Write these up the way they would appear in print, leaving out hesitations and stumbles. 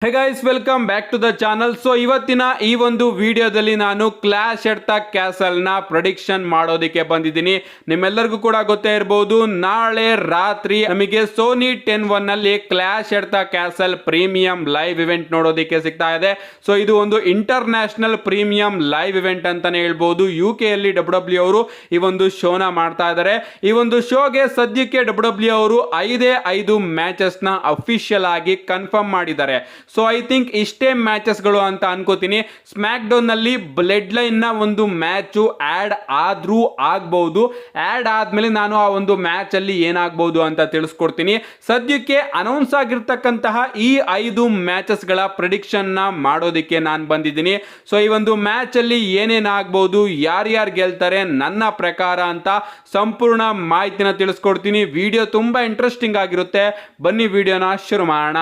Hey guys, welcome back to the channel. So ಇವತ್ತಿನ ಈ ಒಂದು ವಿಡಿಯೋದಲ್ಲಿ ನಾನು ಕ್ಲಾಶ್ ಎಟ್ ದ ಕ್ಯಾಸಲ್ ನ ಪ್ರೊಡಿಕ್ಷನ್ ಮಾಡೋದಕ್ಕೆ ಬಂದಿದ್ದೀನಿ. ನಿಮ್ಮೆಲ್ಲರಿಗೂ ಕೂಡ ಗೊತ್ತೇ ಇರಬಹುದು, ನಾಳೆ ರಾತ್ರಿ ನಮಗೆ ಸೋನಿ 10 ನಲ್ಲಿ clash at the castle premium live event ನೋಡೋದಕ್ಕೆ ಸಿಗ್ತಾ ಇದೆ. ಸೊ ಇದು ಒಂದು ಇಂಟರ್ನ್ಯಾಷನಲ್ ಪ್ರೀಮಿಯಂ ಲೈವ್ ಇವೆಂಟ್ ಅಂತಾನೆ ಹೇಳ್ಬಹುದು. UK ಯಲ್ಲಿ WWE ಅವರು ಈ ಒಂದು ಶೋನ ಮಾಡ್ತಾ ಇದ್ದಾರೆ. ಈ ಒಂದು ಶೋಗೆ ಸದ್ಯಕ್ಕೆ WWE ಅವರು 5 ಮ್ಯಾಚಸ್ ನ ಅಫಿಷಿಯಲ್ ಆಗಿ ಕನ್ಫರ್ಮ್ ಮಾಡಿದ್ದಾರೆ. ಸೊ ಐ ಥಿಂಕ್ ಇಷ್ಟೇ ಮ್ಯಾಚಸ್ ಗಳು ಅಂತ ಅನ್ಕೋತೀನಿ. ಸ್ಮ್ಯಾಕ್ ಡೌನ್ ನಲ್ಲಿ ಬ್ಲಡ್ ಲೈನ್ ನ ಒಂದು ಮ್ಯಾಚ್ ಆಡ್ ಆದ್ರೂ ಆಗ್ಬಹುದು. ಆಡ್ ಆದ್ಮೇಲೆ ನಾನು ಆ ಒಂದು ಮ್ಯಾಚ್ ಅಲ್ಲಿ ಏನಾಗಬಹುದು ಅಂತ ತಿಳಿಸ್ಕೊಡ್ತೀನಿ. ಸದ್ಯಕ್ಕೆ ಅನೌನ್ಸ್ ಆಗಿರ್ತಕ್ಕಂತಹ ಈ 5 ಮ್ಯಾಚಸ್ ಗಳ ಪ್ರಿಡಿಕ್ಷನ್ ನ ಮಾಡೋದಕ್ಕೆ ನಾನು ಬಂದಿದ್ದೀನಿ. ಸೊ ಈ ಒಂದು ಮ್ಯಾಚ್ ಅಲ್ಲಿ ಏನೇನಾಗಬಹುದು, ಯಾರ್ಯಾರು ಗೆಲ್ತಾರೆ ನನ್ನ ಪ್ರಕಾರ ಅಂತ ಸಂಪೂರ್ಣ ಮಾಹಿತಿನ ತಿಳಿಸ್ಕೊಡ್ತೀನಿ. ವಿಡಿಯೋ ತುಂಬಾ ಇಂಟ್ರೆಸ್ಟಿಂಗ್ ಆಗಿರುತ್ತೆ. ಬನ್ನಿ ವಿಡಿಯೋನ ಶುರು ಮಾಡೋಣ.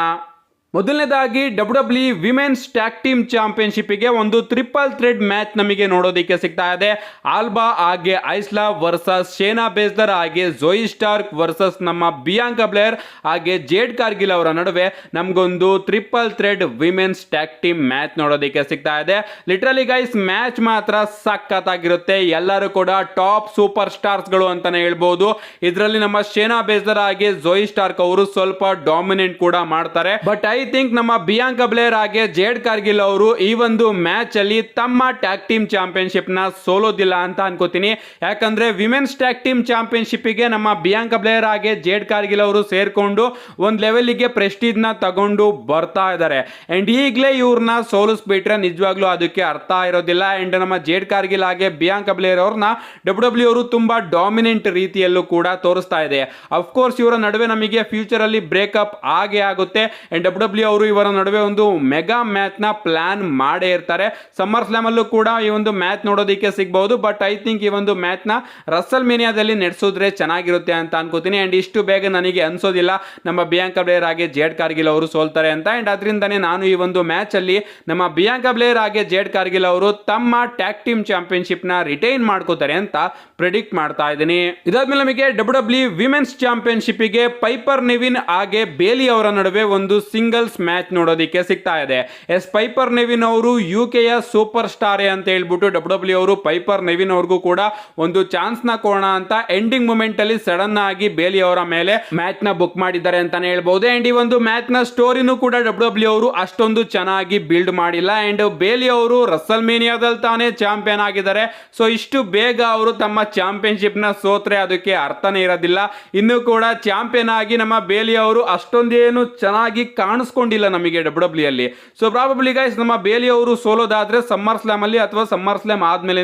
ಮೊದಲನೇದಾಗಿ WWE ವಿಮೆನ್ಸ್ ಟ್ಯಾಗ್ ಟೀಮ್ ಚಾಂಪಿಯನ್ಶಿಪ್ಗೆ ಒಂದು ಟ್ರಿಪಲ್ ಥ್ರೆಡ್ ಮ್ಯಾಚ್ ನಮಗೆ ನೋಡೋದಕ್ಕೆ ಸಿಗ್ತಾ ಇದೆ. ಆಲ್ಬಾ ಹಾಗೆ ಐಸ್ಲಾ ವರ್ಸಸ್ ಶೇನಾ ಬೇಸ್ಲರ್ ಹಾಗೆ ಝೋಯಿ ಸ್ಟಾರ್ಕ್ ವರ್ಸಸ್ ನಮ್ಮ ಬಿಯಾಂಕಾ ಬ್ಲೇರ್ ಹಾಗೆ ಜೇಡ್ ಕಾರ್ಗಿಲ್ ಅವರ ನಡುವೆ ನಮಗೊಂದು triple thread women's tag team match ನೋಡೋದಕ್ಕೆ ಸಿಗ್ತಾ ಇದೆ. ಲಿಟ್ರಲಿ ಗೈಸ್, ಮ್ಯಾಚ್ ಮಾತ್ರ ಸಖತ್ತಾಗಿರುತ್ತೆ. ಎಲ್ಲರೂ ಕೂಡ ಟಾಪ್ ಸೂಪರ್ ಸ್ಟಾರ್ಸ್ ಗಳು ಅಂತಾನೆ ಹೇಳ್ಬಹುದು. ಇದರಲ್ಲಿ ನಮ್ಮ ಶೇನಾ ಬೇಸ್ಲರ್ ಹಾಗೆ ಝೋಯಿ ಸ್ಟಾರ್ಕ್ ಅವರು ಸ್ವಲ್ಪ ಡಾಮಿನೆಂಟ್ ಕೂಡ ಮಾಡ್ತಾರೆ. ಬಟ್ ಐ ಥಿಂಕ್ ನಮ್ಮ ಬಿಯಾಂಕಾ ಬ್ಲೇರ್ ಹಾಗೆ ಜೇಡ್ ಕಾರ್ಗಿಲ್ ಅವರು ಈ ಒಂದು ಮ್ಯಾಚ್ ಅಲ್ಲಿ ತಮ್ಮ ಟ್ಯಾಗ್ ಟೀಮ್ ಚಾಂಪಿಯನ್ಶಿಪ್ ನ ಸೋಲೋದಿಲ್ಲ ಅಂತ ಅನ್ಕೋತೀನಿ. ಯಾಕಂದ್ರೆ ವಿಮೆನ್ಸ್ ಟ್ಯಾಗ್ ಟೀಮ್ ಚಾಂಪಿಯನ್ಶಿಪ್ ಗೆ ನಮ್ಮ ಬಿಯಾಂಕಾ ಬ್ಲೇರ್ ಹಾಗೆ ಜೇಡ್ ಕಾರ್ಗಿಲ್ ಅವರು ಸೇರ್ಕೊಂಡು ಒಂದ್ ಲೆವೆಲ್ ಗೆ ಪ್ರೆಸ್ಟೀಜ್ ನ ತಗೊಂಡು ಬರ್ತಾ ಇದ್ದಾರೆ. ಅಂಡ್ ಈಗಲೇ ಇವ್ರನ್ನ ಸೋಲಿಸ್ಬಿಟ್ರೆ ನಿಜವಾಗ್ಲೂ ಅದಕ್ಕೆ ಅರ್ಥ ಇರೋದಿಲ್ಲ. ಅಂಡ್ ನಮ್ಮ ಜೇಡ್ ಕಾರ್ಗಿಲ್ ಹಾಗೆ ಬಿಯಾಂಕಾ ಬ್ಲೇರ್ ಅವ್ರನ್ನ WWE ಅವರು ತುಂಬಾ ಡಾಮಿನೆಂಟ್ ರೀತಿಯಲ್ಲೂ ಕೂಡ ತೋರಿಸ್ತಾ ಇದೆ. ಅಫ್ಕೋರ್ಸ್ ಇವರ ನಡುವೆ ನಮಗೆ ಫ್ಯೂಚರ್ ಅಲ್ಲಿ ಬ್ರೇಕಪ್ ಆಗೇ ಆಗುತ್ತೆ. ಅಂಡ್ WWE ಅವರು ಇವರ ನಡುವೆ ಒಂದು ಮೆಗಾ ಮ್ಯಾಚ್ ನ ಪ್ಲಾನ್ ಮಾಡೇ ಇರ್ತಾರೆ. ಸಮ್ಮರ್ ಸ್ಲಾಮ್ ಅಲ್ಲೂ ಕೂಡ ಈ ಒಂದು ಮ್ಯಾಚ್ ನೋಡೋದಕ್ಕೆ ಸಿಗಬಹುದು. ಬಟ್ ಐ ಥಿಂಕ್ ಈ ಒಂದು ಮ್ಯಾಚ್ ನ ರಸಲ್ ಮೇನಿಯಾದಲ್ಲಿ ನಡೆಸಿದ್ರೆ ಚೆನ್ನಾಗಿರುತ್ತೆ ಅಂತ ಅನ್ಕೋತೀನಿ. ಅಂಡ್ ಇಷ್ಟು ಬೇಗ ನನಗೆ ಅನ್ಸೋದಿಲ್ಲ ನಮ್ಮ ಬಿಯಾಂಕಾ ಬ್ಲೇರ್ ಹಾಗೆ ಜೇಡ್ ಕಾರ್ಗಿಲ್ ಅವರು ಸೋಲ್ತಾರೆ ಅಂತ. ಅಂಡ್ ಅದರಿಂದನೇ ನಾನು ಈ ಒಂದು ಮ್ಯಾಚ್ ಅಲ್ಲಿ ನಮ್ಮ ಬಿಯಾಂಕಾ ಬ್ಲೇರ್ ಹಾಗೆ ಜೇಡ್ ಕಾರ್ಗಿಲ್ ಅವರು ತಮ್ಮ ಟ್ಯಾಗ್ ಟೀಮ್ ಚಾಂಪಿಯನ್ಶಿಪ್ ನ ರಿಟೈನ್ ಮಾಡ್ಕೋತಾರೆ ಅಂತ ಪ್ರೆಡಿಕ್ಟ್ ಮಾಡ್ತಾ ಇದ್ದೀನಿ. ಇದಾದ್ಮೇಲೆ ನಮಗೆ WWE ವಿಮೆನ್ಸ್ ಚಾಂಪಿಯನ್ಶಿಪ್ ಗೆ ಪೈಪರ್ ನೆವಿನ್ ಹಾಗೆ ಬೇಲಿ ಅವರ ನಡುವೆ ಒಂದು ಸಿಂಗಲ್ಸ್ ಮ್ಯಾಚ್ ನೋಡೋದಕ್ಕೆ ಸಿಗ್ತಾ ಇದೆ. ಪೈಪರ್ ನೆವಿನ್ ಅವರು UK ಯ ಸೂಪರ್ ಸ್ಟಾರ್ ಅಂತ ಹೇಳ್ಬಿಟ್ಟು WWE ಅವರು ಪೈಪರ್ ನೆವಿನ್ ಅವ್ರಿಗೂ ಕೂಡ ಒಂದು ಚಾನ್ಸ್ ನ ಕೊಡೋಣ ಅಂತ ಎಂಡಿಂಗ್ ಮೂಮೆಂಟ್ ಅಲ್ಲಿ ಸಡನ್ ಆಗಿ ಬೇಲಿ ಅವರ ಮೇಲೆ ಮ್ಯಾಚ್ ನ ಬುಕ್ ಮಾಡಿದ್ದಾರೆ ಅಂತಾನೆ ಹೇಳ್ಬಹುದು. ಅಂಡ್ ಈ ಒಂದು ಮ್ಯಾಚ್ ನ ಸ್ಟೋರಿನೂ ಕೂಡ WWE ಅವರು ಅಷ್ಟೊಂದು ಚೆನ್ನಾಗಿ ಬಿಲ್ಡ್ ಮಾಡಿಲ್ಲ. ಅಂಡ್ ಬೇಲಿ ಅವರು ರಸಲ್ ಮೇನಿಯಾದಲ್ಲಿ ತಾನೇ ಚಾಂಪಿಯನ್ ಆಗಿದ್ದಾರೆ. ಸೊ ಇಷ್ಟು ಬೇಗ ಅವರು ತಮ್ಮ ಚಾಂಪಿಯನ್ಶಿಪ್ ನ ಸೋತ್ರೆ ಅದಕ್ಕೆ ಅರ್ಥನೇ ಇರೋದಿಲ್ಲ. ಇನ್ನು ಕೂಡ ಚಾಂಪಿಯನ್ ಆಗಿ ನಮ್ಮ ಬೇಲಿ ಅವರು ಅಷ್ಟೊಂದೇನು ಚೆನ್ನಾಗಿ ಕಾಣಿಸ್ಕೊಂಡಿಲ್ಲ ನಮಗೆ WWE ಅಲ್ಲಿ. ಸೊ ಪ್ರಾಬಬ್ಲಿ ಗೈಸ್, ನಮ್ಮ ಬೇಲಿ ಅವರು ಸೋಲೋದಾದ್ರೆ ಸಮ್ಮರ್ ಸ್ಲಾಮ್ ಅಲ್ಲಿ ಅಥವಾ ಸಮ್ಮರ್ ಸ್ಲಾಮ್ ಆದ್ಮೇಲೆ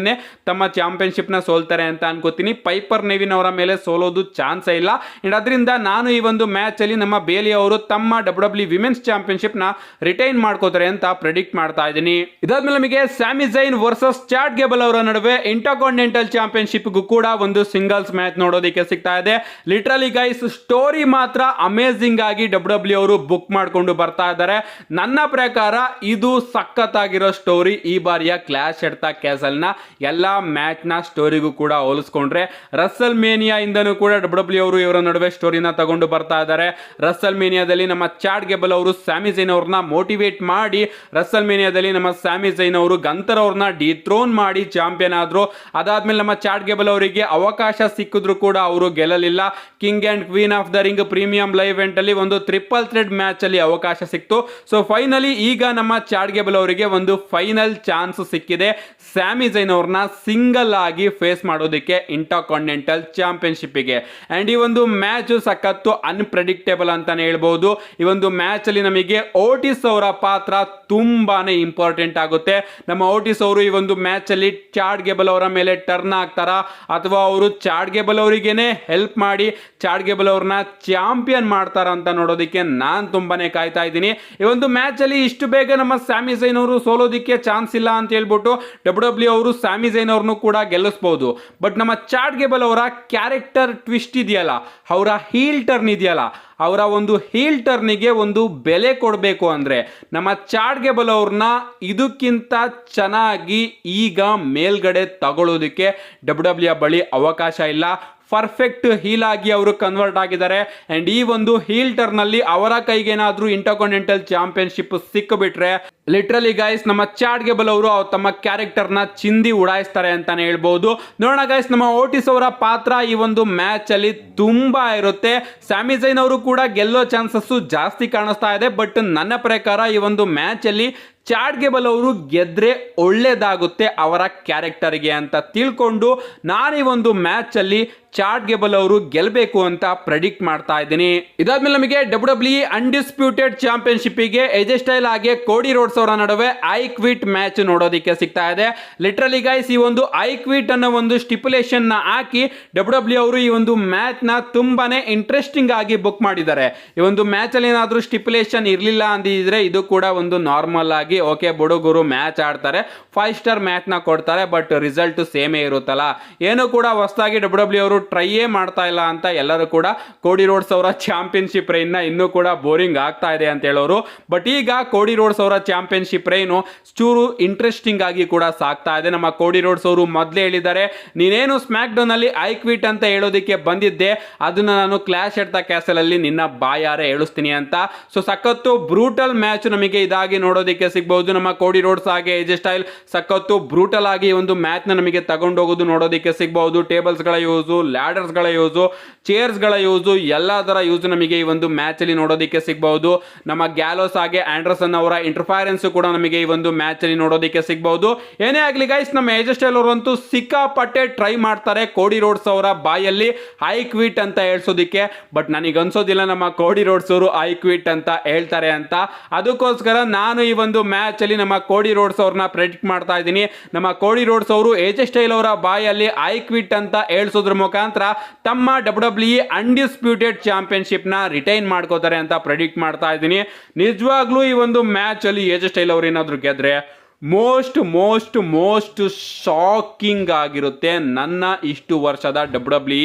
ತಮ್ಮ ಚಾಂಪಿಯನ್ಶಿಪ್ ನ ಸೋಲ್ತಾರೆ ಅಂತ ಅನ್ಕೋತೀನಿ. ಪೈಪರ್ ನೆವಿನ್ ಅವರ ಮೇಲೆ ಸೋಲೋದು ಚಾನ್ಸ್ ಇಲ್ಲ. ಅಂಡ್ ಅದರಿಂದ ನಾನು ಈ ಒಂದು ಮ್ಯಾಚ್ ಅಲ್ಲಿ ನಮ್ಮ ಬೇಲಿ ಅವರು ತಮ್ಮ WWE ವಿಮೆನ್ಸ್ ಚಾಂಪಿಯನ್ಶಿಪ್ ನ ರಿಟೈನ್ ಮಾಡ್ಕೋತಾರೆ ಅಂತ ಪ್ರೆಡಿಕ್ಟ್ ಮಾಡ್ತಾ ಇದ್ದೀನಿ. ಇದಾದ್ಮೇಲೆ ನಮಗೆ ಸ್ಯಾಮಿ ಝೈನ್ ವರ್ಸಸ್ ಚಾಡ್ ಗೇಬಲ್ ಅವರ ನಡುವೆ ಇಂಟರ್ಕಾಂಟಿನೆಂಟಲ್ ಚಾಂಪಿಯನ್ಶಿಪ್ ಕೂಡ ಒಂದು ಸಿಂಗಲ್ಸ್ ಮ್ಯಾಚ್ ನೋಡೋದಕ್ಕೆ ಸಿಗ್ತಾ ಇದೆ. ಲಿಟ್ರಲಿ ಗೈಸ್, ಸ್ಟೋರಿ ಮಾತ್ರ ಅಮೇಜಿಂಗ್ ಆಗಿ WWE ಅವರು ಬುಕ್ ಮಾಡ್ಕೊಂಡು ಬರ್ತಾ ಇದ್ದಾರೆ. ನನ್ನ ಪ್ರಕಾರ ಇದು ಸಖತ್ತಾಗಿರೋ ಸ್ಟೋರಿ. ಈ ಬಾರಿಯ ಕ್ಲಾಶ್ ಎಟ್ ದ ಕ್ಯಾಸಲ್ ನ ಎಲ್ಲಾ ಮ್ಯಾಚ್ ನ ಸ್ಟೋರಿಗೂ ಕೂಡ ಹೋಲಿಸ್ಕೊಂಡ್ರೆ ರಸಲ್ ಮೇನಿಯಾ ಇಂದನೂ ಕೂಡ WWE ಅವರು ಇವರ ನಡುವೆ ಸ್ಟೋರಿನ ತಗೊಂಡು ಬರ್ತಾ ಇದ್ದಾರೆ. ರಸಲ್ ಮೇನಿಯಾದಲ್ಲಿ ನಮ್ಮ ಚಾಡ್ ಗೇಬಲ್ ಅವರು ಸ್ಯಾಮಿ ಝೈನ್ ಅವ್ರನ್ನ ಮೋಟಿವೇಟ್ ಮಾಡಿ, ರಸಲ್ ಮೇನಿಯಾದಲ್ಲಿ ನಮ್ಮ ಸ್ಯಾಮಿ ಝೈನ್ ಅವರು ಗಂತರ್ ಅವ್ರನ್ನ ಡಿಥ್ರೋನ್ ಮಾಡಿ ಚಾಂಪಿಯನ್ ಆದ್ರು. ಅದಾದ್ಮೇಲೆ ನಮ್ಮ ಚಾಡ್ ಗೇಬಲ್ ಅವರಿಗೆ ಅವಕಾಶ ಸಿಕ್ಕಿದ್ರು ಕೂಡ ಅವರು ಗೆಲ್ಲಲಿಲ್ಲ. King and queen of the ring premium live event ಅಲ್ಲಿ ಒಂದು ಟ್ರಿಪಲ್ ಥ್ರೆಡ್ ಮ್ಯಾಚ್ ಅಲ್ಲಿ ಅವಕಾಶ ಸಿಕ್ತು. ಸೊ ಫೈನಲಿ ಈಗ ನಮ್ಮ ಚಾಡ್ ಗೇಬಲ್ ಅವರಿಗೆ ಒಂದು ಫೈನಲ್ ಚಾನ್ಸ್ ಸಿಕ್ಕಿದೆ. ಸ್ಯಾಮಿ ಝೈನ್ ಅವ್ರನ್ನ ಸಿಂಗಲ್ ಆಗಿ ಫೇಸ್ ಮಾಡೋದಕ್ಕೆ ಇಂಟರ್ಕಾಂಟಿನೆಂಟಲ್ ಚಾಂಪಿಯನ್ಶಿಪ್ ಗೆ. ಅಂಡ್ ಈ ಒಂದು ಮ್ಯಾಚ್ ಸಖತ್ತು ಅನ್ಪ್ರೆಡಿಕ್ಟೇಬಲ್ ಅಂತಾನೆ ಹೇಳ್ಬಹುದು. ಈ ಒಂದು ಮ್ಯಾಚ್ ಅಲ್ಲಿ ನಮಗೆ ಓಟಿಸ್ ಅವರ ಪಾತ್ರ ತುಂಬಾನೇ ಇಂಪಾರ್ಟೆಂಟ್ ಆಗುತ್ತೆ. ನಮ್ಮ ಓಟಿಸ್ ಅವರು ಈ ಒಂದು ಮ್ಯಾಚ್ ಅಲ್ಲಿ ಚಾಡ್ ಗೇಬಲ್ ಅವರ ಮೇಲೆ ಟರ್ನ್ ಆಗ್ತಾರಾ ಅಥವಾ ಅವರು ಚಾಡ್ ಗೇಬಲ್ ಅವರಿಗೇನೆ ಹೆಲ್ಪ್ ಮಾಡಿ ಚಾಡ್ ಗೇಬಲ್ ಅವ್ರನ್ನ ಚಾಂಪಿಯನ್ ಮಾಡ್ತಾರ ಅಂತ ನೋಡೋದಕ್ಕೆ ನಾನು ತುಂಬಾನೇ ಕಾಯ್ತಾ ಇದ್ದೀನಿ. ಈ ಒಂದು ಮ್ಯಾಚ್ ಅಲ್ಲಿ ಇಷ್ಟು ಬೇಗ ನಮ್ಮ ಸ್ಯಾಮಿ ಝೈನ್ ಅವರು ಸೋಲೋದಿಕ್ಕೆ ಚಾನ್ಸ್ ಇಲ್ಲ ಅಂತ ಹೇಳ್ಬಿಟ್ಟು WWE ಅವರು ಸ್ಯಾಮಿ ಝೈನ್ ಅವ್ರನ್ನು ಕೂಡ ಗೆಲ್ಲಿಸಬಹುದು. ಬಟ್ ನಮ್ಮ ಚಾಡ್ ಗೇಬಲ್ ಅವರ ಕ್ಯಾರೆಕ್ಟರ್ ಟ್ವಿಸ್ಟ್ ಇದೆಯಲ್ಲ, ಅವರ ಹೀಲ್ ಟರ್ನ್ ಇದೆಯಲ್ಲ, ಅವರ ಒಂದು ಹೀಲ್ ಟರ್ನಿಗೆ ಒಂದು ಬೆಲೆ ಕೊಡಬೇಕು ಅಂದ್ರೆ ನಮ್ಮ ಚಾಡ್ ಗೇಬಲ್ ಅವ್ರನ್ನ ಇದಕ್ಕಿಂತ ಚೆನ್ನಾಗಿ ಈಗ ಮೇಲ್ಗಡೆ ತಗೊಳ್ಳೋದಕ್ಕೆ WWE ಬಳಿ ಅವಕಾಶ ಇಲ್ಲ. ಪರ್ಫೆಕ್ಟ್ ಹೀಲ್ ಆಗಿ ಅವರು ಕನ್ವರ್ಟ್ ಆಗಿದ್ದಾರೆ. ಅಂಡ್ ಈ ಒಂದು ಹೀಲ್ ಟರ್ನ್ ಅಲ್ಲಿ ಅವರ ಕೈಗೇನಾದ್ರೂ ಇಂಟರ್ಕಾಂಟಿನೆಂಟಲ್ ಚಾಂಪಿಯನ್ಶಿಪ್ ಸಿಕ್ಕಿಬಿಟ್ರೆ ಲಿಟ್ರಲಿ ಗೈಸ್ ನಮ್ಮ ಚಾಟ್ ಗೇಬಲ್ ಅವರು ತಮ್ಮ ಕ್ಯಾರೆಕ್ಟರ್ ನ ಚಿಂದಿ ಉಡಾಯಿಸ್ತಾರೆ ಅಂತಾನೆ ಹೇಳ್ಬಹುದು. ನೋಡೋಣ ಗೈಸ್, ನಮ್ಮ ಓಟಿಸ್ ಅವರ ಪಾತ್ರ ಈ ಒಂದು ಮ್ಯಾಚ್ ಅಲ್ಲಿ ತುಂಬಾ ಇರುತ್ತೆ. ಸ್ಯಾಮಿ ಝೈನ್ ಅವರು ಕೂಡ ಗೆಲ್ಲೋ ಚಾನ್ಸಸ್ ಜಾಸ್ತಿ ಕಾಣಿಸ್ತಾ ಇದೆ. ಬಟ್ ನನ್ನ ಪ್ರಕಾರ ಈ ಒಂದು ಮ್ಯಾಚ್ ಅಲ್ಲಿ ಚಾಟ್ ಗೇಬಲ್ ಅವರು ಗೆದ್ರೆ ಒಳ್ಳೇದಾಗುತ್ತೆ ಅವರ ಕ್ಯಾರೆಕ್ಟರ್ಗೆ ಅಂತ ತಿಳ್ಕೊಂಡು ನಾನು ಈ ಒಂದು ಮ್ಯಾಚ್ ಅಲ್ಲಿ ಚಾಟ್ ಗೇಬಲ್ ಅವರು ಗೆಲ್ಲಬೇಕು ಅಂತ ಪ್ರೆಡಿಕ್ಟ್ ಮಾಡ್ತಾ ಇದ್ದೀನಿ. ಇದಾದ್ಮೇಲೆ ನಮಗೆ WWE ಅನ್ಡಿಸ್ಪ್ಯೂಟೆಡ್ ಚಾಂಪಿಯನ್ಶಿಪ್ಗೆ ಎಜೆ ಸ್ಟೈಲ್ ಹಾಗೆ ಕೋಡಿ ರೋಡ್ಸ್ ಅವರ ನಡುವೆ ಐ ಕ್ವಿಟ್ ಮ್ಯಾಚ್ ನೋಡೋದಕ್ಕೆ ಸಿಗ್ತಾ ಇದೆ. ಲಿಟ್ರಲಿ ಗೈಸ್, ಈ ಒಂದು ಐ ಕ್ವಿಟ್ ಅನ್ನೋ ಒಂದು ಸ್ಟಿಪ್ಯುಲೇಷನ್ ನ ಹಾಕಿ WWE ಅವರು ಈ ಒಂದು ಮ್ಯಾಚ್ ನ ತುಂಬಾನೇ ಇಂಟ್ರೆಸ್ಟಿಂಗ್ ಆಗಿ ಬುಕ್ ಮಾಡಿದ್ದಾರೆ. ಈ ಒಂದು ಮ್ಯಾಚ್ ಅಲ್ಲಿ ಏನಾದ್ರೂ ಸ್ಟಿಪ್ಯುಲೇಷನ್ ಇರಲಿಲ್ಲ ಅಂದಿದ್ರೆ ಇದು ಕೂಡ ಒಂದು ನಾರ್ಮಲ್ ಆಗಿ ಓಕೆ ಬುಡುಗುರು ಮ್ಯಾಚ್ ಆಡ್ತಾರೆ, 5 ಸ್ಟಾರ್ ಮ್ಯಾಚ್ ನ ಕೊಡ್ತಾರೆ, ಬಟ್ ರಿಸಲ್ಟ್ ಸೇಮೇ ಇರುತ್ತಲ್ಲ. ಏನು ಕೂಡ ಹೊಸದಾಗಿ WWE ಅವರು ಟ್ರೈಯೇ ಮಾಡ್ತಾ ಇಲ್ಲ ಅಂತ ಎಲ್ಲರೂ ಕೂಡ ಕೋಡಿ ರೋಡ್ಸ್ ಅವರ ಚಾಂಪಿಯನ್ಶಿಪ್ ರೈನ್ ನ ಇನ್ನೂ ಕೂಡ ಬೋರಿಂಗ್ ಆಗ್ತಾ ಇದೆ ಅಂತ ಹೇಳೋರು. ಬಟ್ ಈಗ ಕೋಡಿ ರೋಡ್ಸ್ ಅವರ ಚಾಂಪಿಯನ್ಶಿಪ್ ರೈನು ಚೂರು ಇಂಟ್ರೆಸ್ಟಿಂಗ್ ಆಗಿ ಕೂಡ ಸಾಕ್ತಾ ಇದೆ. ನಮ್ಮ ಕೋಡಿ ರೋಡ್ಸ್ ಅವರು ಮೊದಲೇ ಹೇಳಿದ್ದಾರೆ, ನೀನೇನು ಸ್ಮ್ಯಾಕ್ ಡೌನ್ ಅಲ್ಲಿ ಐ ಕ್ವಿಟ್ ಅಂತ ಹೇಳೋದಕ್ಕೆ ಬಂದಿದ್ದೆ, ಅದನ್ನ ನಾನು ಕ್ಲಾಶ್ ಎಟ್ ದ ಕ್ಯಾಸಲ್ ಅಲ್ಲಿ ನಿನ್ನ ಬಾಯಾರೆ ಹೇಳಿಸ್ತೀನಿ ಅಂತ. ಸೊ ಸಖತ್ತು ಬ್ರೂಟಲ್ ಮ್ಯಾಚ್ ನಮಗೆ ಇದಾಗಿ ನೋಡೋದಕ್ಕೆ ಸಿಗಬಹುದು. ನಮ್ಮ ಕೋಡಿ ರೋಡ್ಸ್ ಹಾಗೆ ಎಜೆ ಸ್ಟೈಲ್ ಸಖತ್ತು ಬ್ರೂಟಲ್ ಆಗಿ ಒಂದು ಮ್ಯಾಚ್ ನ ನಮಗೆ ತಗೊಂಡೋಗೋದು ನೋಡೋದಕ್ಕೆ ಸಿಗಬಹುದು. ಟೇಬಲ್ಸ್ ಗಳ ಯೂಸು, ಲ್ಯಾಡರ್ಸ್ ಗಳ ಯೂಸು, ಚೇರ್ಸ್ ಗಳ ಯೂಸು, ಎಲ್ಲದರ ಯೂಸ್ ನಮಗೆ ಈ ಒಂದು ಮ್ಯಾಚ್ ಅಲ್ಲಿ ನೋಡೋದಕ್ಕೆ ಸಿಗಬಹುದು. ನಮ್ಮ ಗ್ಯಾಲೋಸ್ ಹಾಗೆ ಆಂಡರ್ಸನ್ ಅವರ ಇಂಟರ್ಫೈರೆನ್ಸ್ ಕೂಡ ನಮಗೆ ಈ ಒಂದು ಮ್ಯಾಚ್ ಅಲ್ಲಿ ನೋಡೋದಕ್ಕೆ ಸಿಗಬಹುದು. ಏನೇ ಆಗಲಿ ಗೈಸ್, ನಮ್ಮ ಎಜೆ ಸ್ಟೈಲ್ ಅವರಂತೂ ಸಿಕ್ಕಾಪಟ್ಟೆ ಟ್ರೈ ಮಾಡ್ತಾರೆ ಕೋಡಿ ರೋಡ್ಸ್ ಅವರ ಬಾಯಲ್ಲಿ ಐ ಕ್ವಿಟ್ ಅಂತ ಹೇಳ್ಸೋದಿಕ್ಕೆ. ಬಟ್ ನನಗೆ ಅನ್ಸೋದಿಲ್ಲ ನಮ್ಮ ಕೋಡಿ ರೋಡ್ಸ್ ಅವರು ಐ ಕ್ವಿಟ್ ಅಂತ ಹೇಳ್ತಾರೆ ಅಂತ. ಅದಕ್ಕೋಸ್ಕರ ನಾನು ಈ ಒಂದು ಮ್ಯಾಚ್ ಅಲ್ಲಿ ನಮ್ಮ ಕೋಡಿ ರೋಡ್ಸ್ ಅವ್ರನ್ನ ಪ್ರೆಡಿಕ್ಟ್ ಮಾಡ್ತಾ ಇದ್ದೀನಿ. ನಮ್ಮ ಕೋಡಿ ರೋಡ್ಸ್ ಅವರು ಎಜೆ ಸ್ಟೈಲ್ ಅವರ ಬಾಯಲ್ಲಿ ಐ ಕ್ವಿಟ್ ಅಂತ ಹೇಳ್ಸೋದ್ರ ಮುಖಾಂತರ ತಮ್ಮ WWE ಅನ್ಡಿಸ್ಪ್ಯೂಟೆಡ್ ಚಾಂಪಿಯನ್ಶಿಪ್ ನ ರಿಟೈನ್ ಮಾಡ್ಕೋತಾರೆ ಅಂತ ಪ್ರೆಡಿಕ್ಟ್ ಮಾಡ್ತಾ ಇದ್ದೀನಿ. ನಿಜವಾಗ್ಲೂ ಈ ಒಂದು ಮ್ಯಾಚ್ ಅಲ್ಲಿ ಎಜೆ ಸ್ಟೈಲ್ ಅವರು ಏನಾದ್ರು ಗೆದ್ರೆ ಮೋಸ್ಟ್ ಶಾಕಿಂಗ್ ಆಗಿರುತ್ತೆ ನನ್ನ ಇಷ್ಟು ವರ್ಷದ WWE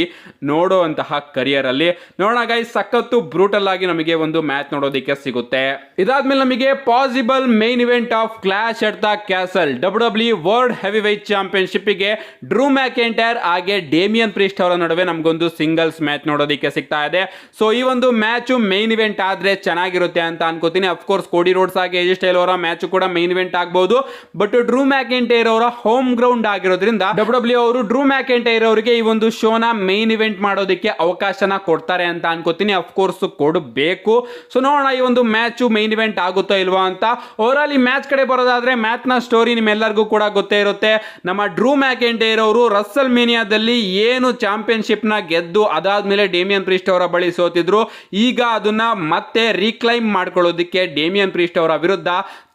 ನೋಡುವಂತಹ ಕರಿಯರ್ ಅಲ್ಲಿ. ನೋಡೋಣ ಗೈಸ್, ಸಖತ್ತು ಬ್ರೂಟಲ್ ಆಗಿ ನಮಗೆ ಒಂದು ಮ್ಯಾಚ್ ನೋಡೋದಕ್ಕೆ ಸಿಗುತ್ತೆ. ಇದಾದ್ಮೇಲೆ ನಮಗೆ possible main event of clash at the castle WWE world heavy white championship ಗೆ ಡ್ರೂ ಮ್ಯಾಕೆಂಟೈರ್ ಹಾಗೆ ಡೇಮಿಯನ್ ಪ್ರೀಸ್ಟ್ ಅವರ ನಡುವೆ ನಮಗೊಂದು ಸಿಂಗಲ್ಸ್ ಮ್ಯಾಚ್ ನೋಡೋದಕ್ಕೆ ಸಿಗ್ತಾ ಇದೆ. ಸೊ ಈ ಒಂದು ಮ್ಯಾಚ್ ಮೇನ್ ಇವೆಂಟ್ ಆದ್ರೆ ಚೆನ್ನಾಗಿರುತ್ತೆ ಅಂತ ಅನ್ಕೋತೀನಿ. ಅಫ್ಕೋರ್ಸ್ ಕೋಡಿ ರೋಡ್ಸ್ ಹಾಗೆ ಎಜೆ ಸ್ಟೈಲ್ ಅವರ ಮ್ಯಾಚ್ ಕೂಡ ಮೇನ್ ಇವೆಂಟ್ ಆಗಬಹುದು. ಬಟ್ ಡ್ರೂ ಮ್ಯಾಕೆಂಟೈರ್ ಅವರ ಹೋಮ್ ಗ್ರೌಂಡ್ ಆಗಿರೋದ್ರಿಂದ WWE ಅವರು ಡ್ರೂ ಮ್ಯಾಕೆಂಟೈರ್ ಅವರಿಗೆ ಈ ಒಂದು ಶೋನ ಮೇನ್ ಇವೆಂಟ್ ಮಾಡೋದಕ್ಕೆ ಅವಕಾಶನ ಕೊಡ್ತಾರೆ ಅಂತ ಅನ್ಕೋತೀನಿ. ಅಫ್ಕೋರ್ಸ್ ಕೊಡಬೇಕು. ಸೊ ನೋಡೋಣ ಈ ಒಂದು ಮ್ಯಾಚ್ ಮೇನ್ ಇವೆಂಟ್ ಆಗುತ್ತೋ ಇಲ್ವಾ ಅಂತ. ಓವರ್ ಆಲ್ ಈ ಮ್ಯಾಚ್ ಕಡೆ ಬರೋದಾದ್ರೆ ಮ್ಯಾಚ್ ನ ಸ್ಟೋರಿ ನಿಮ್ಮೆಲ್ಲರಿಗೂ ಕೂಡ ಗೊತ್ತೇ ಇರುತ್ತೆ. ನಮ್ಮ ಡ್ರೂ ಮ್ಯಾಕೆಂಟೈರ್ ಅವರು ರಸ್ಸಲ್ ಮೇನಿಯಾದಲ್ಲಿ ಏನು ಚಾಂಪಿಯನ್ಶಿಪ್ ನ ಗೆದ್ದು ಅದಾದ್ಮೇಲೆ ಡೇಮಿಯನ್ ಪ್ರೀಸ್ಟ್ ಅವರ ಬಳಿ ಸೋತಿದ್ರು. ಈಗ ಅದನ್ನ ಮತ್ತೆ ರೀಕ್ಲೈಮ್ ಮಾಡ್ಕೊಳ್ಳೋದಕ್ಕೆ ಡೇಮಿಯನ್ ಪ್ರೀಸ್ಟ್ ಅವರ ವಿರುದ್ಧ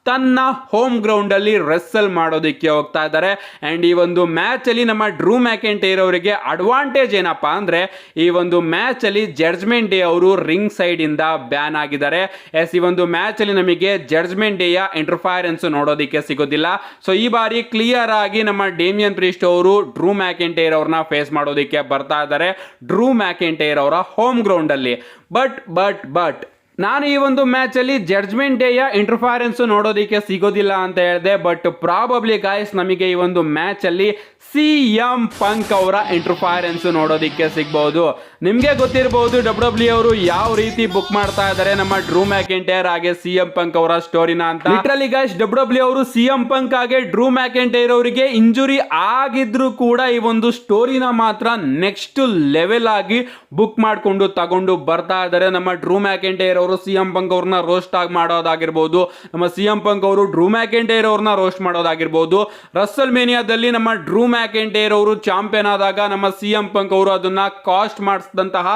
ತನ್ನ ಹೋಮ್ ಗ್ರೌಂಡ್ ಅಲ್ಲಿ ರೆಸ್ಸಲ್ ಮಾಡೋದಕ್ಕೆ ಹೋಗ್ತಾ ಇದ್ದಾರೆ. ಅಂಡ್ ಈ ಒಂದು ಮ್ಯಾಚ್ ಅಲ್ಲಿ ನಮ್ಮ ಡ್ರೂ ಮ್ಯಾಕೆಂಟೈರ್ ಅವರಿಗೆ ಅಡ್ವಾಂಟೇಜ್ ಏನಪ್ಪಾ ಅಂದ್ರೆ ಈ ಒಂದು ಮ್ಯಾಚ್ ಅಲ್ಲಿ ಜಡ್ಜ್ಮೆಂಟ್ ಡೇ ಅವರು ರಿಂಗ್ ಸೈಡ್ ಇಂದ ಬ್ಯಾನ್ ಆಗಿದ್ದಾರೆ. ಎಸ್, ಈ ಒಂದು ಮ್ಯಾಚ್ ಅಲ್ಲಿ ನಮಗೆ ಜಡ್ಜ್ಮೆಂಟ್ ಡೇ ಯ ಇಂಟರ್ಫೈರೆನ್ಸ್ ನೋಡೋದಕ್ಕೆ ಸಿಗೋದಿಲ್ಲ. ಸೊ ಈ ಬಾರಿ ಕ್ಲಿಯರ್ ಆಗಿ ನಮ್ಮ ಡೇಮಿಯನ್ ಪ್ರೀಸ್ಟ್ ಅವರು ಡ್ರೂ ಮ್ಯಾಕೆಂಟೈರ್ ಅವ್ರನ್ನ ಫೇಸ್ ಮಾಡೋದಕ್ಕೆ ಬರ್ತಾ ಇದ್ದಾರೆ ಡ್ರೂ ಮ್ಯಾಕೆಂಟೈರ್ ಅವರ ಹೋಮ್ ಗ್ರೌಂಡ್ ಅಲ್ಲಿ. ಬಟ್ ನಾನು ಈ ಒಂದು ಮ್ಯಾಚ್ ಅಲ್ಲಿ ಜಡ್ಜ್ಮೆಂಟ್ ಡೇ ಯ ಇಂಟರ್ಫೈರೆನ್ಸ್ ನೋಡೋದಕ್ಕೆ ಸಿಗೋದಿಲ್ಲ ಅಂತ ಹೇಳಿದೆ. ಬಟ್ ಪ್ರಾಬಬ್ಲಿ ಗಾಯ್ಸ್ ನಮಗೆ ಈ ಒಂದು ಮ್ಯಾಚ್ ಅಲ್ಲಿ CM ಪಂಕ್ ಅವರ ಇಂಟರ್ಫೈರೆನ್ಸ್ ನೋಡೋದಕ್ಕೆ ಸಿಗಬಹುದು. ನಿಮ್ಗೆ ಗೊತ್ತಿರಬಹುದು WWE ಅವರು ಯಾವ ರೀತಿ ಬುಕ್ ಮಾಡ್ತಾ ಇದ್ದಾರೆ ನಮ್ಮ ಡ್ರೂ ಮ್ಯಾಕೆಂಟೈರ್ ಹಾಗೆ CM ಪಂಕ್ ಅವರ ಸ್ಟೋರಿನ ಅಂತ. ಲಿಟರಲಿ ಗೈಸ್, WWE ಅವರು CM ಪಂಕ್ ಹಾಗೆ ಡ್ರೂ ಮ್ಯಾಕೆಂಟೈರ್ ಅವರಿಗೆ ಇಂಜುರಿ ಆಗಿದ್ರು ಕೂಡ ಈ ಒಂದು ಸ್ಟೋರಿನ ಮಾತ್ರ ನೆಕ್ಸ್ಟ್ ಲೆವೆಲ್ ಆಗಿ ಬುಕ್ ಮಾಡ್ಕೊಂಡು ತಗೊಂಡು ಬರ್ತಾ ಇದ್ದಾರೆ. ನಮ್ಮ ಡ್ರೂ ಮ್ಯಾಕೆಂಟೈರ್ ಅವರು CM ಪಂಕ್ ಅವ್ರನ್ನ ರೋಸ್ಟ್ ಆಗಿ ಮಾಡೋದಾಗಿರ್ಬೋದು, ನಮ್ಮ CM ಪಂಕ್ ಅವರು ಡ್ರೂ ಮ್ಯಾಕೆಂಟೈರ್ ಅವ್ರನ್ನ ರೋಸ್ಟ್ ಮಾಡೋದಾಗಿರ್ಬೋದು. ರಸ್ಸಲ್ ಮೇನಿಯಾದಲ್ಲಿ ನಮ್ಮ ಡ್ರೂ ಮ್ಯಾಕೆಂಟೈರ್ ಅವರು ಚಾಂಪಿಯನ್ ಆದಾಗ ನಮ್ಮ CM ಪಂಕ್ ಅವರು ಅದನ್ನ ಕಾಸ್ಟ್ ಮಾಡಿಸಿದಂತಹ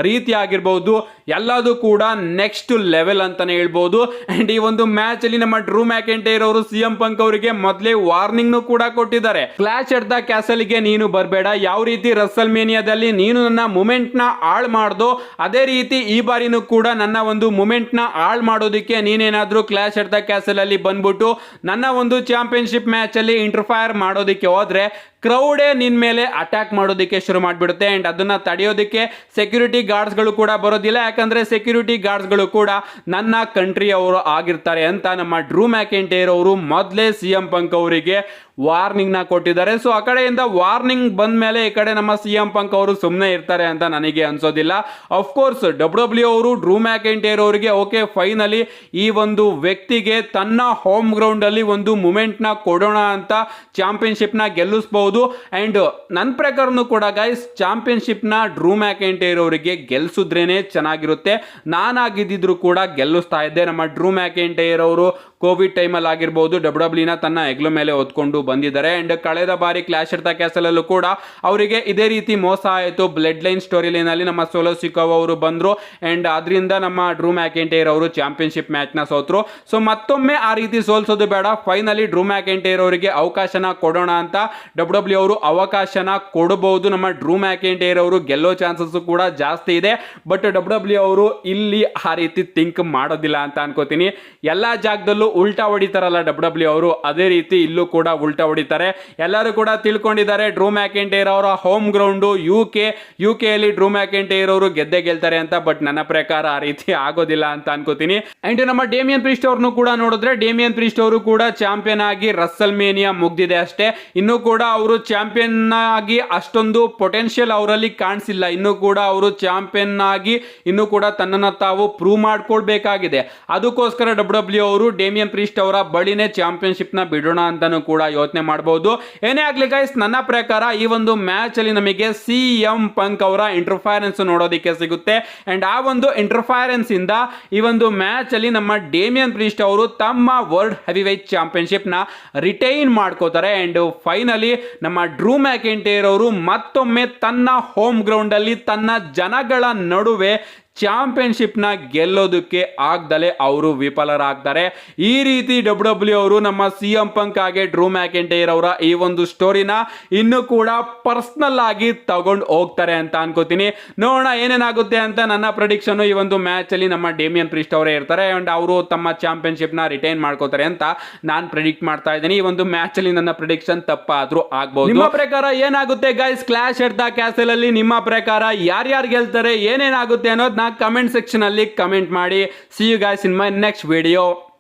ರೀತಿ ಆಗಿರಬಹುದು, ಎಲ್ಲದೂ ಕೂಡ ನೆಕ್ಸ್ಟ್ ಲೆವೆಲ್ ಅಂತಾನೆ ಹೇಳ್ಬೋದು. ಅಂಡ್ ಈ ಒಂದು ಮ್ಯಾಚ್ ಅಲ್ಲಿ ನಮ್ಮ ಡ್ರೂ ಮ್ಯಾಕೆಂಟೈರ್ ಅವರು CM ಪಂಕ್ ಅವರಿಗೆ ಮೊದಲೇ ವಾರ್ನಿಂಗ್ ಕೂಡ ಕೊಟ್ಟಿದ್ದಾರೆ. ಕ್ಲಾಶ್ ಎಟ್ ದ ಕ್ಯಾಸಲ್ ಗೆ ನೀನು ಬರಬೇಡ, ಯಾವ ರೀತಿ ರಸ್ಸಲ್ ಮೇನಿಯಾದಲ್ಲಿ ನೀನು ನನ್ನ ಮೂಮೆಂಟ್ ನ ಹಾಳು ಮಾಡ್ದೋ ಅದೇ ರೀತಿ ಈ ಬಾರಿನೂ ಕೂಡ ನನ್ನ ಒಂದು ಮೂಮೆಂಟ್ ನ ಹಾಳು ಮಾಡೋದಕ್ಕೆ ನೀನೇನಾದ್ರೂ ಕ್ಲಾಶ್ ಎಟ್ ದ ಕ್ಯಾಸಲ್ ಅಲ್ಲಿ ಬಂದ್ಬಿಟ್ಟು ನನ್ನ ಒಂದು ಚಾಂಪಿಯನ್ಶಿಪ್ ಮ್ಯಾಚ್ ಅಲ್ಲಿ ಇಂಟರ್ಫೈರ್ ಮಾಡೋದಕ್ಕೆ ಹೋದ್ರೆ ಕ್ರೌಡೇ ನಿನ್ ಮೇಲೆ ಅಟ್ಯಾಕ್ ಮಾಡೋದಕ್ಕೆ ಶುರು ಮಾಡಿಬಿಡುತ್ತೆ. ಅಂಡ್ ಅದನ್ನ ತಡೆಯೋದಕ್ಕೆ ಸೆಕ್ಯೂರಿಟಿ ಗಾರ್ಡ್ಸ್ಗಳು ಕೂಡ ಬರೋದಿಲ್ಲ, ಯಾಕಂದ್ರೆ ಸೆಕ್ಯೂರಿಟಿ ಗಾರ್ಡ್ಸ್ಗಳು ಕೂಡ ನನ್ನ ಕಂಟ್ರಿ ಅವರು ಆಗಿರ್ತಾರೆ ಅಂತ ನಮ್ಮ ಡ್ರೂ ಮ್ಯಾಕೆಂಟೈರ್ ಅವರು ಮೊದಲೇ CM ಪಂಕ್ ಅವರಿಗೆ ವಾರ್ನಿಂಗ್ ನ ಕೊಟ್ಟಿದ್ದಾರೆ. ಸೊ ಆ ಕಡೆಯಿಂದ ವಾರ್ನಿಂಗ್ ಬಂದ ಮೇಲೆ ಈ ಕಡೆ ನಮ್ಮ CM ಪಂಕ್ ಅವರು ಸುಮ್ಮನೆ ಇರ್ತಾರೆ ಅಂತ ನನಗೆ ಅನ್ಸೋದಿಲ್ಲ. ಅಫ್ಕೋರ್ಸ್ WWE ಅವರು ಡ್ರೂ ಮ್ಯಾಕೆಂಟೈರ್ ಅವರಿಗೆ ಓಕೆ ಫೈನಲಿ ಈ ಒಂದು ವ್ಯಕ್ತಿಗೆ ತನ್ನ ಹೋಮ್ ಗ್ರೌಂಡ್ ಅಲ್ಲಿ ಒಂದು ಮೂಮೆಂಟ್ ನ ಕೊಡೋಣ ಅಂತ ಚಾಂಪಿಯನ್ಶಿಪ್ ನ ಗೆಲ್ಲಿಸಬಹುದು. ಅಂಡ್ ನನ್ನ ಪ್ರಕಾರನು ಕೂಡ ಗೈಸ್ ಚಾಂಪಿಯನ್ಶಿಪ್ ನ ಡ್ರೂ ಮ್ಯಾಕೆಂಟೈರ್ ಅವರಿಗೆ ಗೆಲ್ಸಿದ್ರೇನೆ ಚೆನ್ನಾಗಿರುತ್ತೆ. ನಾನಾಗಿದ್ದಿದ್ರು ಕೂಡ ಗೆಲ್ಲಿಸ್ತಾ ಇದ್ದೆ. ನಮ್ಮ ಡ್ರೂ ಮ್ಯಾಕೆಂಟೈರ್ ಅವರು ಕೋವಿಡ್ ಟೈಮಲ್ಲಿ ಆಗಿರ್ಬೋದು WWE ನ ತನ್ನ ಹೆಗ್ಲ ಮೇಲೆ ಹೊತ್ಕೊಂಡು ಬಂದಿದ್ದಾರೆ. ಅಂಡ್ ಕಳೆದ ಬಾರಿ ಕ್ಲಾಶ್ ಎಟ್ ದ ಕ್ಯಾಸಲ್ ಅಲ್ಲೂ ಕೂಡ ಅವರಿಗೆ ಇದೇ ರೀತಿ ಮೋಸ ಆಯಿತು. ಬ್ಲಡ್ ಲೈನ್ ಸ್ಟೋರಿ ಲೈನ್ ಅಲ್ಲಿ ನಮ್ಮ ಸೋಲೋ ಸಿಕೋವಾ ಅವರು ಬಂದ್ರು ಅಂಡ್ ಅದರಿಂದ ನಮ್ಮ ಡ್ರೂ ಮ್ಯಾಕೆಂಟೈರ್ ಅವರು ಚಾಂಪಿಯನ್ಶಿಪ್ ಮ್ಯಾಚ್ ನ ಸೋತ್ರು. ಸೊ ಮತ್ತೊಮ್ಮೆ ಆ ರೀತಿ ಸೋಲ್ಸೋದು ಬೇಡ, ಫೈನಲಿ ಡ್ರೂ ಮ್ಯಾಕೆಂಟೈರ್ ಅವರಿಗೆ ಅವಕಾಶನ ಕೊಡೋಣ ಅಂತ WWE ಅವರು ಅವಕಾಶನ ಕೊಡಬಹುದು. ನಮ್ಮ ಡ್ರೂ ಮ್ಯಾಕೆಂಟೈರ್ ಅವರು ಗೆಲ್ಲೋ ಚಾನ್ಸಸ್ ಕೂಡ ಜಾಸ್ತಿ ಇದೆ. ಬಟ್ WWE ಅವರು ಇಲ್ಲಿ ಆ ರೀತಿ ಥಿಂಕ್ ಮಾಡೋದಿಲ್ಲ ಅಂತ ಅನ್ಕೋತೀನಿ. ಎಲ್ಲಾ ಜಾಗದಲ್ಲೂ ಉಲ್ಟಾ ಹೊಡಿತಾರಲ್ಲ WWE ಅವರು, ಅದೇ ರೀತಿ ಇಲ್ಲೂ ಕೂಡ ಉಲ್ಟಾ ಹೊಡಿತಾರೆ. ಎಲ್ಲರೂ ಕೂಡ ತಿಳ್ಕೊಂಡಿದ್ದಾರೆ ಡ್ರೂ ಮ್ಯಾಕೆಂಟೈರ್ ಅವರ ಹೋಮ್ ಗ್ರೌಂಡ್ UK ಅಲ್ಲಿ ಡ್ರೂ ಮ್ಯಾಕೆಂಟೈರ್ ಅವರು ಗೆದ್ದೇ ಗೆಲ್ತಾರೆ ಅಂತ. ಬಟ್ ನನ್ನ ಪ್ರಕಾರ ಆ ರೀತಿ ಆಗೋದಿಲ್ಲ ಅಂತ ಅನ್ಕೋತೀನಿ. ಅಂಡ್ ನಮ್ಮ ಡೇಮಿಯನ್ ಪ್ರೀಸ್ಟ್ ಅವ್ರನ್ನು ಕೂಡ ನೋಡಿದ್ರೆ ಡೇಮಿಯನ್ ಪ್ರೀಸ್ಟ್ ಅವರು ಕೂಡ ಚಾಂಪಿಯನ್ ಆಗಿ ರಸ್ಸಲ್ ಮೇನಿಯಾ ಮುಗ್ದಿದೆ ಅಷ್ಟೇ. ಇನ್ನು ಕೂಡ ಅವರು ಚಾಂಪಿಯನ್ ಆಗಿ ಅಷ್ಟೊಂದು ಪೊಟೆನ್ಶಿಯಲ್ ಅವರಲ್ಲಿ ಕಾಣಿಸಿಲ್ಲ. ಇನ್ನು ಕೂಡ ಅವರು ಚಾಂಪಿಯನ್ ಆಗಿ ಇನ್ನು ಕೂಡ ತನ್ನನ್ನು ತಾವು ಪ್ರೂವ್ ಮಾಡ್ಕೊಳ್ಬೇಕಾಗಿದೆ. ಅದಕ್ಕೋಸ್ಕರ WWE ಅವರು ಡೇಮಿಯನ್ ಪ್ರೀಸ್ಟ್ ಅವರ ಬಳಿನೇ ಚಾಂಪಿಯನ್ಶಿಪ್ ನ ಬಿಡೋಣ ಅಂತಾನೂ ಕೂಡ ಯೋಚನೆ ಮಾಡಬಹುದು. ಏನೇ ಆಗ್ಲಿ ಗೈಸ್, ನನ್ನ ಪ್ರಕಾರ ಈ ಒಂದು ಮ್ಯಾಚ್ ಅಲ್ಲಿ ನಮಗೆ CM ಪಂಕ್ ಅವರ ಇಂಟರ್ಫೈರೆನ್ಸ್ ನೋಡೋದಕ್ಕೆ ಸಿಗುತ್ತೆ. ಅಂಡ್ ಆ ಒಂದು ಇಂಟರ್ಫೈರೆನ್ಸ್ ಇಂದ ಈ ಒಂದು ಮ್ಯಾಚ್ ಅಲ್ಲಿ ನಮ್ಮ ಡೇಮಿಯನ್ ಪ್ರೀಸ್ಟ್ ಅವರು ತಮ್ಮ ವರ್ಲ್ಡ್ ಹೆವಿವೇಟ್ ಚಾಂಪಿಯನ್ಶಿಪ್ ನ ರಿಟೈನ್ ಮಾಡ್ಕೋತಾರೆ. ಅಂಡ್ ಫೈನಲಿ ನಮ್ಮ ಡ್ರೂ ಮ್ಯಾಕೆಂಟೈರ್ ಅವರು ಮತ್ತೊಮ್ಮೆ ತನ್ನ ಹೋಮ್ ಗ್ರೌಂಡ್ ಅಲ್ಲಿ ತನ್ನ ಜನಗಳ ನಡುವೆ ಚಾಂಪಿಯನ್ಶಿಪ್ ನ ಗೆಲ್ಲೋದಕ್ಕೆ ಆಗ್ದಲೆ ಅವರು ವಿಫಲರಾಗ್ತಾರೆ. ಈ ರೀತಿ WWE ಅವರು ನಮ್ಮ CM ಪಂಕ್ ಹಾಗೆ ಡ್ರೂ ಮ್ಯಾಕೆಂಟೈರ್ ಅವರ ಈ ಒಂದು ಸ್ಟೋರಿನ ಇನ್ನು ಕೂಡ ಪರ್ಸನಲ್ ಆಗಿ ತಗೊಂಡು ಹೋಗ್ತಾರೆ ಅಂತ ಅನ್ಕೋತೀನಿ. ನೋಡೋಣ ಏನೇನಾಗುತ್ತೆ ಅಂತ. ನನ್ನ ಪ್ರೆಡಿಕ್ಷನ್ ಈ ಒಂದು ಮ್ಯಾಚ್ ಅಲ್ಲಿ ನಮ್ಮ ಡೇಮಿಯನ್ ಪ್ರೀಸ್ಟ್ ಅವರೇ ಇರ್ತಾರೆ ಅಂಡ್ ಅವರು ತಮ್ಮ ಚಾಂಪಿಯನ್ಶಿಪ್ ನ ರಿಟೈನ್ ಮಾಡ್ಕೋತಾರೆ ಅಂತ ನಾನು ಪ್ರೆಡಿಕ್ಟ್ ಮಾಡ್ತಾ ಇದ್ದೀನಿ. ಈ ಒಂದು ಮ್ಯಾಚ್ ಅಲ್ಲಿ ನನ್ನ ಪ್ರೆಡಿಕ್ಷನ್ ತಪ್ಪಾದ್ರೂ ಆಗ್ಬಹುದು. ನಿಮ್ಮ ಪ್ರಕಾರ ಏನಾಗುತ್ತೆ guys? Clash at the castle ಅಲ್ಲಿ ನಿಮ್ಮ ಪ್ರಕಾರ ಯಾರ್ಯಾರು ಗೆಲ್ತಾರೆ, ಏನೇನಾಗುತ್ತೆ ಅನ್ನೋದು ಕಮೆಂಟ್ ಸೆಕ್ಷನ್ ಅಲ್ಲಿ ಕಮೆಂಟ್ ಮಾಡಿ. See you guys in my next video.